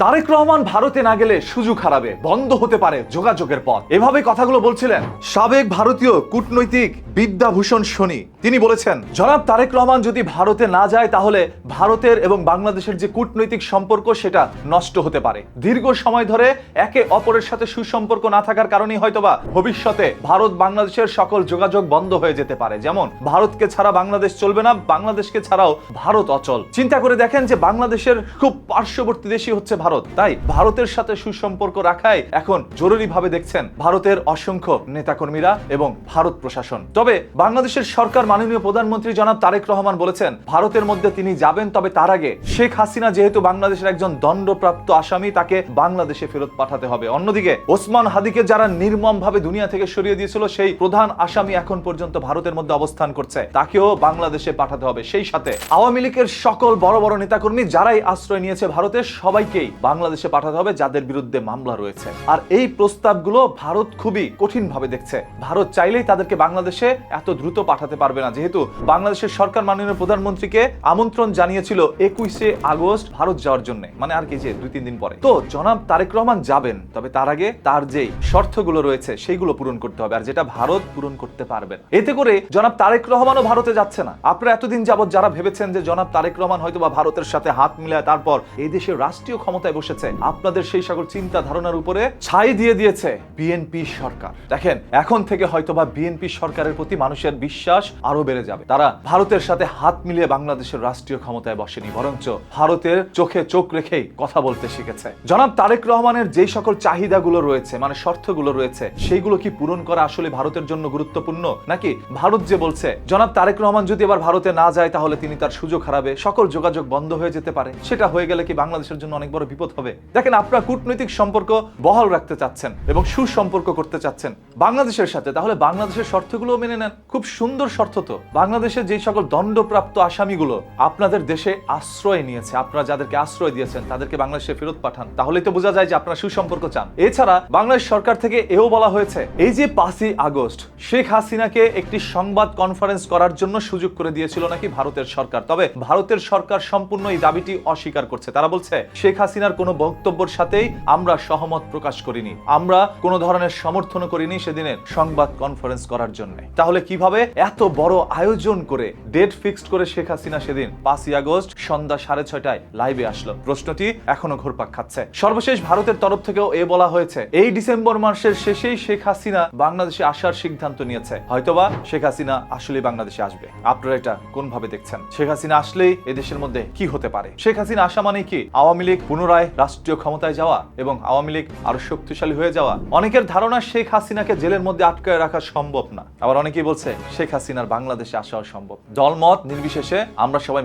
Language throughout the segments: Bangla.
তারেক রহমান ভারতে না গেলে সুযোগ হারাবে, বন্ধ হতে পারে যোগাযোগের পথ। এভাবে কথাগুলো বলছিলেন সাবেক ভারতীয় কূটনৈতিক বিদ্যাভূষণ সোনি। তিনি বলেছেন, জনাব তারেক রহমান যদি ভারতে না যায় তাহলে ভারতের এবং বাংলাদেশের যে কূটনৈতিক সম্পর্ক সেটা নষ্ট হতে পারে। দীর্ঘ সময় ধরে একে অপরের সাথে সুসম্পর্ক না থাকার কারণেই হয়তোবা ভবিষ্যতে ভারত বাংলাদেশের সকল যোগাযোগ বন্ধ হয়ে যেতে পারে। যেমন ভারতকে ছাড়া বাংলাদেশ চলবে না, বাংলাদেশকে ছাড়াও ভারত অচল। চিন্তা করে দেখেন যে বাংলাদেশের খুব পার্শ্ববর্তী দেশই হচ্ছে ভারত, তাই ভারতের সাথে সুসম্পর্ক রাখাই এখন জরুরিভাবে দেখছেন ভারতের অসংখ্য নেতাকর্মীরা এবং ভারত প্রশাসন। তবে বাংলাদেশের সরকার মাননীয় প্রধানমন্ত্রী জনাব তারেক রহমান বলেছেন ভারতের মধ্যে তিনি যাবেন, তবে তার আগে শেখ হাসিনা যেহেতু বাংলাদেশের একজন দণ্ডপ্রাপ্ত আসামি, তাকে বাংলাদেশে ফেরত পাঠাতে হবে। অন্যদিকে ওসমান হাদিকে যারা নির্মমভাবে দুনিয়া থেকে সরিয়ে দিয়েছিল সেই প্রধান আসামি এখন পর্যন্ত ভারতের মধ্যে অবস্থান করছে, তাকেও বাংলাদেশে পাঠাতে হবে। সেই সাথে আওয়ামী লীগের সকল বড় বড় নেতাকর্মী যারাই আশ্রয় নিয়েছে ভারতের, সবাইকেই বাংলাদেশে পাঠাতে হবে যাদের বিরুদ্ধে মামলা রয়েছে। আর এই প্রস্তাবগুলো ভারত খুবই কঠিনভাবে দেখছে। ভারত চাইলেই তাদেরকে বাংলাদেশে এত দ্রুত পাঠাতে পারবে না, যেহেতু বাংলাদেশের সরকার মাননীয় প্রধানমন্ত্রীকে আমন্ত্রণ জানিয়েছিল 21শে আগস্ট ভারত যাওয়ার জন্য, মানে আর কি যে 2-3 দিন পরে। তো জনাব তারেক রহমান যাবেন, তবে তার আগে তার যেই শর্তগুলো রয়েছে সেইগুলো পূরণ করতে হবে, আর যেটা ভারত পূরণ করতে পারবে না। এতে করে জনাব তারেক রহমানও ভারতে যাচ্ছে না। আপনারা এতদিন যাবত যারা ভেবেছেন যে জনাব তারেক রহমান হয়তো বা ভারতের সাথে হাত মিলায় তারপর এই দেশের রাষ্ট্রীয় ক্ষমতায় বসেছে, আপনাদের সেই সকল চিন্তা ধারণার উপরে ছাই দিয়ে দিয়েছে বিএনপি সরকার। দেখেন, এখন থেকে হয়তোবা বিএনপি সরকারের প্রতি মানুষের বিশ্বাস আরো বেড়ে যাবে। তারা ভারতের সাথে হাত মিলিয়ে বাংলাদেশের রাষ্ট্রীয় ক্ষমতায় বসেনি, বরঞ্চ ভারতের চোখে চোখ রেখেই কথা বলতে শিখেছে। জনাব তারেক রহমানের যেই সকল চাহিদাগুলো রয়েছে, মানে শর্তগুলো রয়েছে, সেইগুলো কি পূরণ করা আসলে ভারতের জন্য গুরুত্বপূর্ণ, নাকি ভারত যে বলছে জনাব তারেক রহমান যদি এবার ভারতে না যায় তাহলে তিনি তার সুযোগ হারাবে, সকল যোগাযোগ বন্ধ হয়ে যেতে পারে, সেটা হয়ে গেলে কি বাংলাদেশের জন্য অনেক বড় বিপদ হবে? দেখেন, আপনারা কূটনৈতিক সম্পর্ক বহাল রাখতে চাচ্ছেন এবং সুসম্পর্ক করতে চাচ্ছেন বাংলাদেশের সাথে, তাহলে বাংলাদেশের শর্তগুলো মেনে নেন। খুব সুন্দর শর্ত তো। বাংলাদেশের যে সকল দণ্ডপ্রাপ্ত আসামিগুলো আপনাদের দেশে আশ্রয় নিয়েছে, আপনারা যাদেরকে আশ্রয় দিয়েছেন তাদেরকে বাংলাদেশে ফেরত পাঠান, তাহলেই তো বোঝা যায় যে আপনারা সুসম্পর্ক চান। এছাড়া বাংলাদেশ সরকার থেকে এও বলা হয়েছে এই যে 5ই আগস্ট শেখ হাসিনাকে একটি সংবাদ কনফারেন্স করার জন্য সুযোগ করে দিয়েছিল নাকি ভারতের সরকার, তবে ভারতের সরকার সম্পূর্ণ এই দাবিটি অস্বীকার করছে। তারা বলছে শেখ হাসিনার কোনো বক্তব্যের সাথেই আমরা সহমত প্রকাশ করিনি, আমরা কোনো ধরনের সমর্থন করিনি সেদিনের সংবাদ কনফারেন্স করার জন্য। তাহলে কিভাবে এত বড় আয়োজন করে ডেট ফিক্সড করে শেখ হাসিনা সেদিন 5ই আগস্ট সন্ধ্যা 6:30টায় লাইভে আসলো? প্রশ্নটি এখনো ঘুরপাক খাচ্ছে। সর্বশেষ ভারতের তরফ থেকেও বলা হয়েছে এই ডিসেম্বর মাসের শেষেই শেখ হাসিনা বাংলাদেশে আসার সিদ্ধান্ত নিয়েছে। হয়তোবা শেখ হাসিনা আসলে বাংলাদেশে আসবে। আপনারা এটা কোন ভাবে দেখছেন? শেখ হাসিনা আসলেই এদেশের মধ্যে কি হতে পারে? শেখ হাসিনা আসা মানে কি আওয়ামী লীগ পুনরায় রাষ্ট্রীয় ক্ষমতায় যাওয়া এবং আওয়ামী লীগ আরো শক্তিশালী হয়ে যাওয়া? অনেকের ধারণা শেখ হাসিনাকে জেলের মধ্যে আটকায় রাখা সম্ভব না, আবার অনেকেই বলছে শেখ হাসিনার বাংলাদেশে আসাও সম্ভব। দলমত নির্বিশেষে আমরা সবাই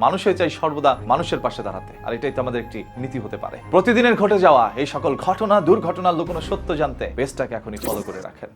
মানুষে চাই সর্বদা মানুষের পাশে দাঁড়াতে, আর এটাই তো আমাদের একটি নীতি হতে পারে। প্রতিদিনের ঘটে যাওয়া এই সকল ঘটনা দুর্ঘটনার লুকোনো সত্য জানতে পেজটাকে এখনই ফলো করে রাখেন।